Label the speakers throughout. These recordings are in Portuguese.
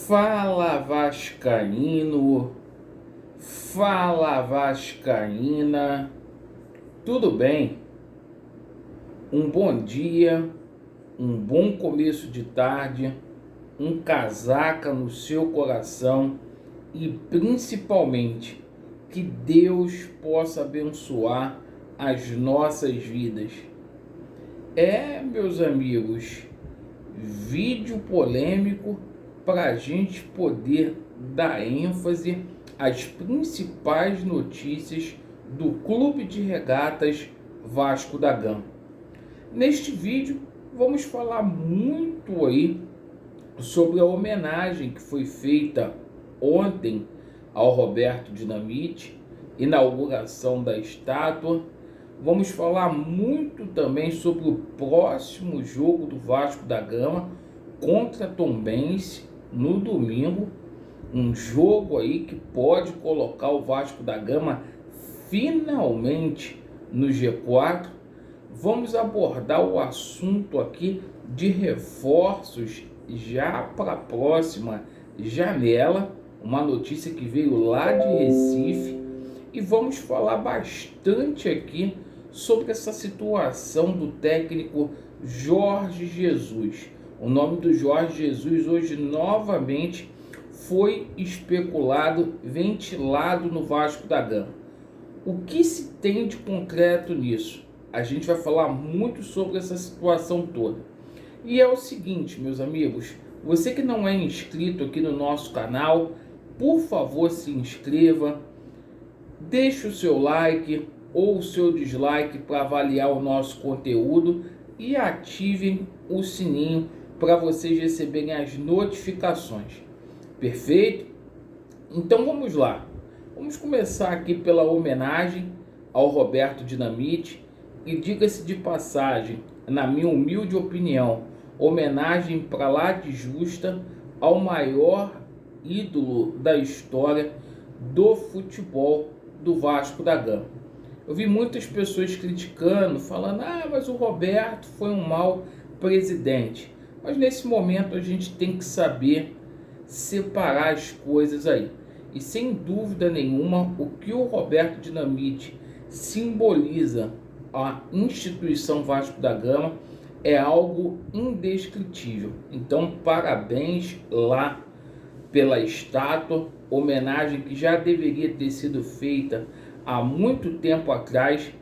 Speaker 1: Fala Vascaíno, fala Vascaína, tudo bem? Um bom dia, um bom começo de tarde, um casaca no seu coração e principalmente que Deus possa abençoar as nossas vidas. Meus amigos, vídeo polêmico para a gente poder dar ênfase às principais notícias do Clube de Regatas Vasco da Gama. Neste vídeo vamos falar muito aí sobre a homenagem que foi feita ontem ao Roberto Dinamite, inauguração da estátua. Vamos falar muito também sobre o próximo jogo do Vasco da Gama contra a Tombense no domingo, um jogo aí que pode colocar o Vasco da Gama finalmente no G4. Vamos abordar o assunto aqui de reforços já para a próxima janela, uma notícia que veio lá de Recife, e vamos falar bastante aqui sobre essa situação do técnico Jorge Jesus. O nome do Jorge Jesus hoje novamente foi especulado, ventilado no Vasco da Gama. O que se tem de concreto nisso? A gente vai falar muito sobre essa situação toda. E é o seguinte, meus amigos, você que não é inscrito aqui no nosso canal, por favor se inscreva, deixe o seu like ou o seu dislike para avaliar o nosso conteúdo e ativem o sininho para vocês receberem as notificações. Perfeito? Então vamos lá. Vamos começar aqui pela homenagem ao Roberto Dinamite. E diga-se de passagem, na minha humilde opinião, homenagem para lá de justa ao maior ídolo da história do futebol do Vasco da Gama. Eu vi muitas pessoas criticando, falando: mas o Roberto foi um mau presidente. Mas nesse momento a gente tem que saber separar as coisas aí. E sem dúvida nenhuma, o que o Roberto Dinamite simboliza à instituição Vasco da Gama é algo indescritível. Então, parabéns lá pela estátua, homenagem que já deveria ter sido feita há muito tempo atrás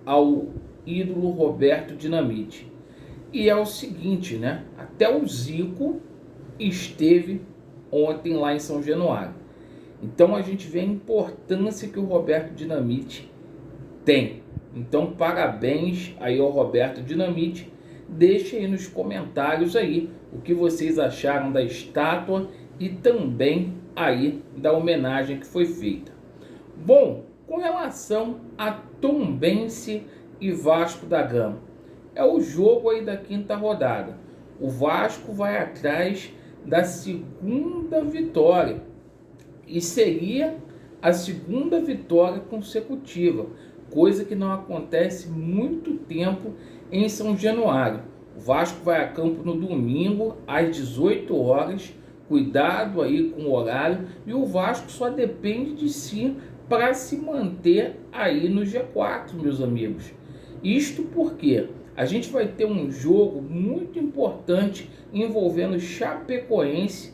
Speaker 1: ao ídolo Roberto Dinamite. E é o seguinte, né? Até o Zico esteve ontem lá em São Januário. Então a gente vê a importância que o Roberto Dinamite tem. Então parabéns aí ao Roberto Dinamite. Deixe aí nos comentários aí o que vocês acharam da estátua e também aí da homenagem que foi feita. Bom, com relação a Tombense e Vasco da Gama, é o jogo aí da quinta rodada. O Vasco vai atrás da segunda vitória. E seria a segunda vitória consecutiva, coisa que não acontece muito tempo em São Januário. O Vasco vai a campo no domingo às 18 horas. Cuidado aí com o horário. E o Vasco só depende de si para se manter aí no G4, meus amigos. Isto porque a gente vai ter um jogo muito importante envolvendo Chapecoense,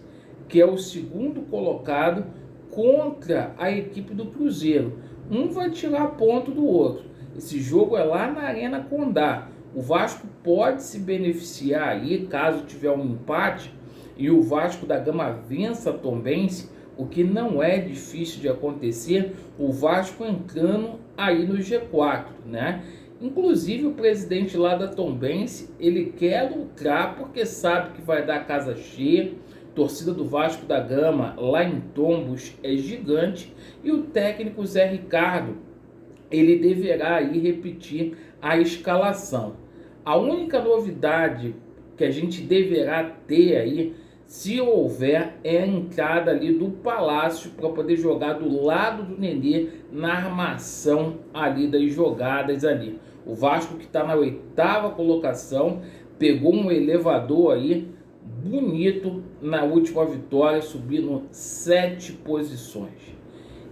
Speaker 1: que é o segundo colocado, contra a equipe do Cruzeiro. Um vai tirar ponto do outro. Esse jogo é lá na Arena Condá. O Vasco pode se beneficiar aí caso tiver um empate e o Vasco da Gama vença a Tombense, o que não é difícil de acontecer, o Vasco entrando aí no G4, né? Inclusive o presidente lá da Tombense, ele quer lucrar porque sabe que vai dar casa cheia. A torcida do Vasco da Gama lá em Tombos é gigante e o técnico Zé Ricardo, ele deverá aí repetir a escalação. A única novidade que a gente deverá ter aí, se houver, é a entrada ali do Palácio para poder jogar do lado do Nenê na armação ali das jogadas ali. O Vasco, que está na 8ª colocação, pegou um elevador aí bonito na última vitória, subindo 7 posições.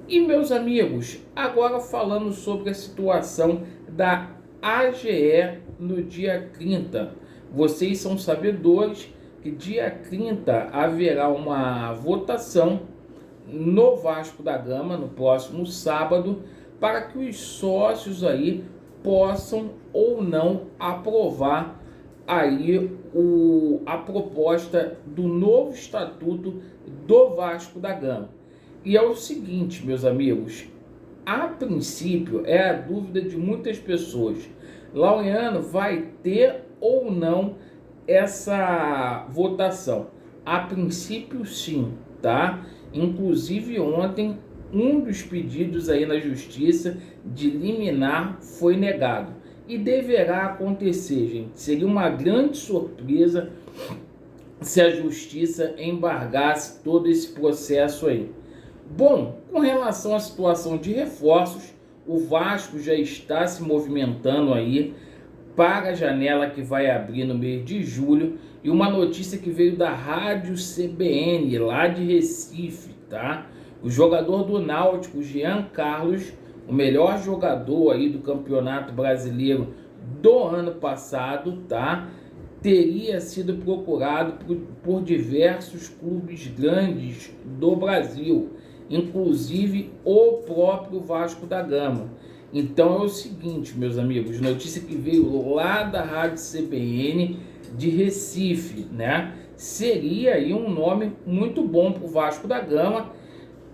Speaker 1: E meus amigos, agora falando sobre a situação da AGE no dia 30. Vocês são sabedores que dia 30 haverá uma votação no Vasco da Gama, no próximo sábado, para que os sócios aí possam ou não aprovar aí a proposta do novo estatuto do Vasco da Gama. E é o seguinte, meus amigos, a princípio é a dúvida de muitas pessoas. Laureano, vai ter ou não essa votação? A princípio sim, tá? Inclusive ontem um dos pedidos aí na justiça de liminar foi negado. E deverá acontecer, gente. Seria uma grande surpresa se a justiça embargasse todo esse processo aí. Bom, com relação à situação de reforços, o Vasco já está se movimentando aí para a janela que vai abrir no mês de julho. E uma notícia que veio da Rádio CBN, lá de Recife, tá? O jogador do Náutico, Jean Carlos, o melhor jogador aí do Campeonato Brasileiro do ano passado, tá? Teria sido procurado por diversos clubes grandes do Brasil, inclusive o próprio Vasco da Gama. Então é o seguinte, meus amigos, notícia que veio lá da Rádio CBN de Recife, né? Seria aí um nome muito bom para o Vasco da Gama,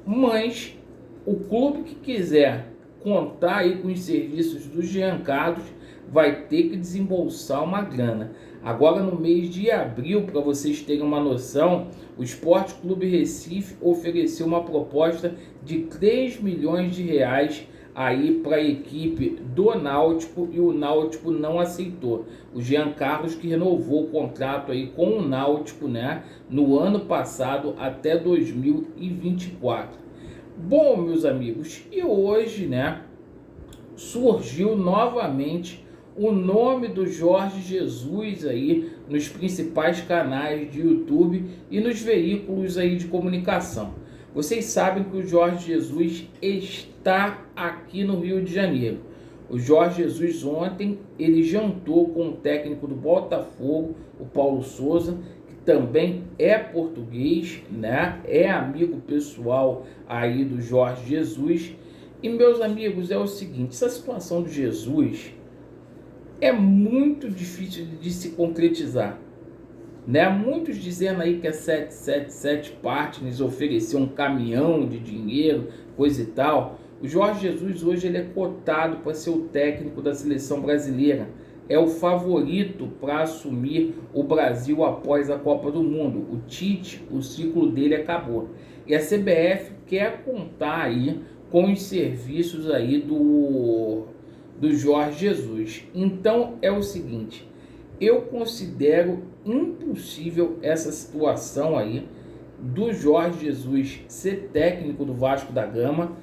Speaker 1: mas o clube que quiser contar aí com os serviços do Jean Carlos vai ter que desembolsar uma grana. Agora no mês de abril, para vocês terem uma noção, o Sport Clube Recife ofereceu uma proposta de 3 milhões de reais aí para a equipe do Náutico e o Náutico não aceitou. O Jean Carlos que renovou o contrato aí com o Náutico, né, no ano passado até 2024. Bom, meus amigos, e hoje, né, surgiu novamente o nome do Jorge Jesus aí nos principais canais de YouTube e nos veículos aí de comunicação. Vocês sabem que o Jorge Jesus está aqui no Rio de Janeiro. O Jorge Jesus ontem, ele jantou com o técnico do Botafogo, o Paulo Souza, que também é português, né? É amigo pessoal aí do Jorge Jesus. E meus amigos, é o seguinte, essa situação do Jesus é muito difícil de se concretizar, né? Muitos dizendo aí que a 777 Partners ofereceu um caminhão de dinheiro, coisa e tal. O Jorge Jesus hoje ele é cotado para ser o técnico da seleção brasileira. É o favorito para assumir o Brasil após a Copa do Mundo. O Tite, o ciclo dele acabou. E a CBF quer contar aí com os serviços aí do Jorge Jesus. Então é o seguinte, eu considero impossível essa situação aí do Jorge Jesus ser técnico do Vasco da Gama,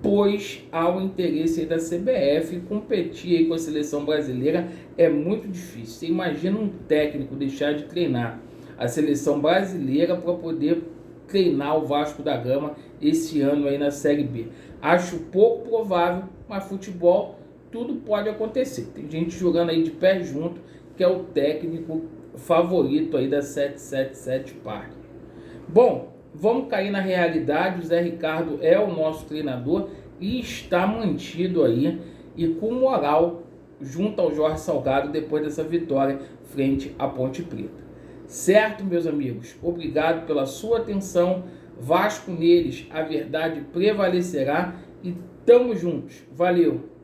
Speaker 1: pois há o interesse aí da CBF competir aí com a seleção brasileira é muito difícil. Você imagina um técnico deixar de treinar a seleção brasileira para poder treinar o Vasco da Gama esse ano aí na Série B. Acho pouco provável, mas futebol tudo pode acontecer. Tem gente jogando aí de pé junto, que é o técnico favorito aí da 777 Park. Bom, vamos cair na realidade. O Zé Ricardo é o nosso treinador e está mantido aí e com moral junto ao Jorge Salgado depois dessa vitória frente à Ponte Preta. Certo, meus amigos? Obrigado pela sua atenção. Vasco neles, a verdade prevalecerá e tamo juntos. Valeu!